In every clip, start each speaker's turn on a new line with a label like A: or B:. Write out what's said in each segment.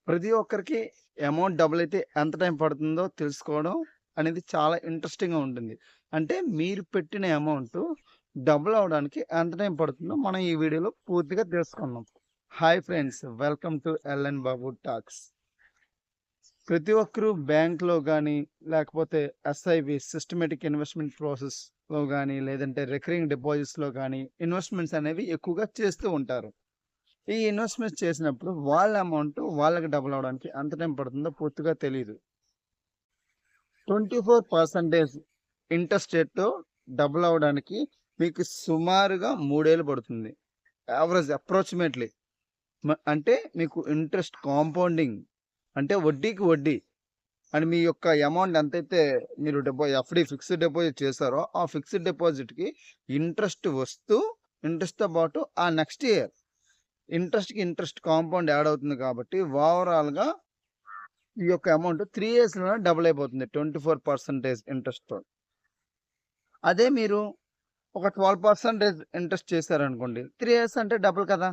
A: ప్రతి ఒక్కరికి amount double అయితే ఎంత టైం పడుతుందో తెలుసుకోవడం అనేది చాలా ఇంట్రెస్టింగ్‌గా ఉంటుంది. అంటే మీరు పెట్టిన అమౌంట్ డబుల్ అవ్వడానికి ఎంత టైం పడుతుందో మనం ఈ వీడియోలో పూర్తిగా తెలుసుకుందాం. Hi friends! Welcome to L N Babu talks. ప్రతి ఒక్కరు బ్యాంక్‌లో గానీ, లేకపోతే ఎస్ఐపి సిస్టమాటిక్ ఇన్వెస్ట్‌మెంట్ ప్రాసెస్‌లో గానీ, లేదంటే రికరింగ్ డిపాజిట్స్‌లో గానీ ఇన్వెస్ట్‌మెంట్స్ అనేవి ఎక్కువగా చేస్తూ ఉంటారు. ఈ ఇన్వెస్ట్‌మెంట్స్ చేసినప్పుడు వాళ్ళ అమౌంట్ వాళ్ళకి డబుల్ అవ్వడానికి ఎంత టైం పడుతుందో పూర్తిగా తెలీదు. 24% ఇంట్రెస్ట్ రేట్‌తో డబుల్ అవ్వడానికి మీకు సుమారుగా 3 ఏళ్ళు పడుతుంది. అప్రాక్సిమేట్‌లీ. అంటే మీకు ఇంట్రెస్ట్ కాంపౌండింగ్ అంటే వడ్డీకి వడ్డీ అని మీ యొక్క అమౌంట్ ఎంతైతే మీరు ఎఫ్‌డి ఫిక్స్డ్ డిపాజిట్ చేశారో, ఆ ఫిక్స్డ్ డిపాజిట్‌కి ఇంట్రెస్ట్ వస్తూ, ఇంట్రెస్ట్‌తో పాటు ఆ నెక్స్ట్ ఇయర్ ఇంట్రెస్ట్‌కి ఇంట్రెస్ట్ కాంపౌండ్ యాడ్ అవుతుంది కాబట్టి ఓవరాల్‌గా ఈ యొక్క అమౌంట్ 3 ఇయర్స్‌లోనే డబుల్ అయిపోతుంది. 24% ఇంట్రెస్ట్‌తో. అదే మీరు ఒక 12% ఇంట్రెస్ట్ చేశారనుకోండి. 3 ఇయర్స్ అంటే డబుల్ కదా!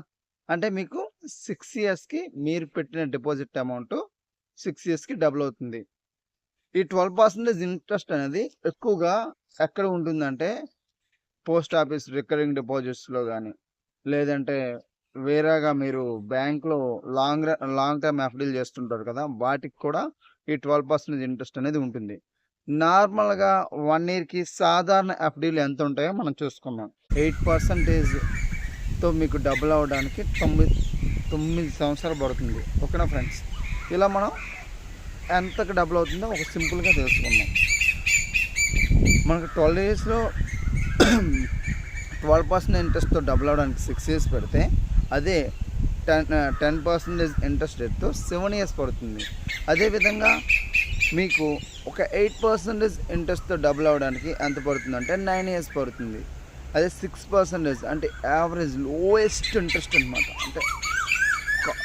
A: అంటే మీకు 6 ఇయర్స్‌కి మీరు పెట్టిన డిపాజిట్ అమౌంట్ 6 ఇయర్స్‌కి డబుల్ అవుతుంది. ఈ 12% ఇంట్రెస్ట్ అనేది ఎక్కువగా ఎక్కడ ఉంటుందంటే పోస్ట్ ఆఫీస్ రికరింగ్ డిపాజిట్స్‌లో గాని, లేదంటే వేరేగా మీరు బ్యాంక్‌లో లాంగ్ టర్మ్ ఎఫ్‌డీలు చేస్తుంటారు కదా! వాటికి కూడా ఈ 12% ఇంట్రెస్ట్ అనేది ఉంటుంది. నార్మల్‌గా 1 ఇయర్‌కి సాధారణ ఎఫ్‌డీలు ఎంతుంటాయో మనం చూసుకుందాం. 8%తో మీకు డబుల్ అవ్వడానికి 9 సంవత్సరాలు పడుతుంది. ఓకేనా ఫ్రెండ్స్? ఇలా మనం ఎంతకు డబుల్ అవుతుందో ఒక సింపుల్‌గా తెలుసుకుందాం. మనకు 12 ఇయర్స్‌లో 12% ఇంట్రెస్ట్‌తో డబుల్ అవ్వడానికి 6 ఇయర్స్ పెడితే, అదే 10% ఇంట్రెస్ట్ రేట్‌తో 7 ఇయర్స్ పడుతుంది. అదేవిధంగా మీకు ఒక 8% ఇంట్రెస్ట్‌తో డబుల్ అవ్వడానికి ఎంత పడుతుందంటే 9 ఇయర్స్ పడుతుంది. అదే 6% అంటే యావరేజ్ లోయెస్ట్ ఇంట్రెస్ట్ అనమాట. అంటే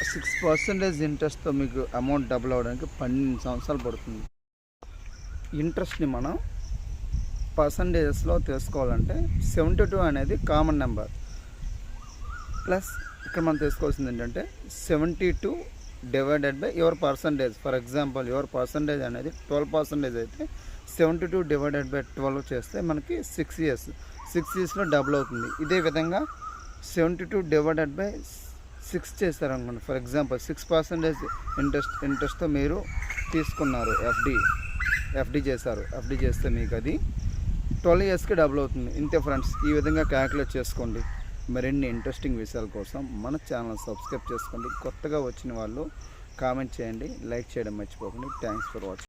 A: 6% ఇంట్రెస్ట్‌తో మీకు అమౌంట్ డబుల్ అవ్వడానికి 12 సంవత్సరాలు పడుతుంది. ఇంట్రెస్ట్‌ని మనం పర్సంటేజెస్‌లో తెలుసుకోవాలంటే 72 అనేది కామన్ నెంబర్. ప్లస్ ఇక్కడ మనం తెలుసుకోవాల్సింది ఏంటంటే 72 divided by your percentage. For example your percentage అనేది 12% అయితే 72 డివైడెడ్ బై 12 చేస్తే మనకి 6 ఇయర్స్. 6 ఇయర్స్‌లో డబుల్ అవుతుంది. ఇదే విధంగా 72 డివైడెడ్ బై 6 చేశారనుకోండి. ఫర్ ఎగ్జాంపుల్ 6% ఇంట్రెస్ట్‌తో మీరు తీసుకున్నారు ఎఫ్‌డి చేశారు. ఎఫ్‌డి చేస్తే మీకు అది 12 ఇయర్స్‌కి డబుల్ అవుతుంది. ఇంతే ఫ్రెండ్స్. ఈ విధంగా క్యాలిక్యులేట్ చేసుకోండి. మరిన్ని ఇంట్రెస్టింగ్ విషయాల కోసం మన ఛానల్ సబ్స్క్రైబ్ చేసుకోండి. కొత్తగా వచ్చిన వాళ్ళు కామెంట్ చేయండి, లైక్ చేయడం మర్చిపోకండి. Thanks for watching.